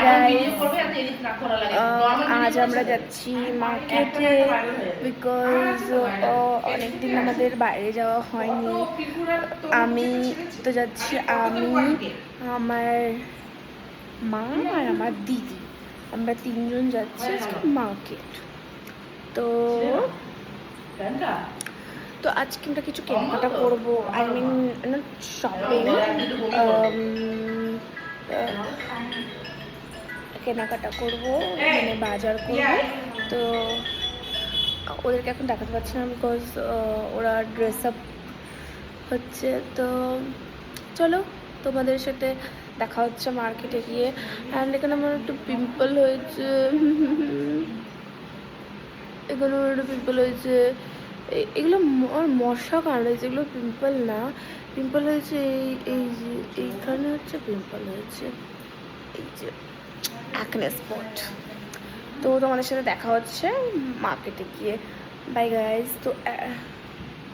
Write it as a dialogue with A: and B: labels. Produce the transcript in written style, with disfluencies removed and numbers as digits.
A: Guys, আজ আমরা যাচ্ছি মার্কেটে বিকজ অনেকদিন আমাদের বাইরে যাওয়া হয়নি। আমি তো যাচ্ছি, আমি, আমার মা আর আমার দিদি, আমরা তিনজন যাচ্ছি মার্কেট। তো তো আজকে আমরা কিছু কেনাকাটা করবো, আই মিন নট শপিং, কেনাকাটা করবো, মানে বাজার করবো। তো ওদেরকে এখন দেখাতে পারছি না বিকজ ওরা ড্রেস আপ হচ্ছে। তো চলো তোমাদের সাথে দেখা হচ্ছে মার্কেটে গিয়ে। অ্যান্ড এখানে আমার একটু পিম্পল হয়েছে, এখানে আমার একটু পিম্পল হয়েছে। এগুলো আমার মশা কামড়েছে, এগুলো পিম্পল না, পিম্পল হয়েছে এইখানে হচ্ছে পিম্পল হয়েছে, এই যে অ্যাকনে স্পট। তো তোমাদের সাথে দেখা হচ্ছে মার্কেটে গিয়ে। By guys. তো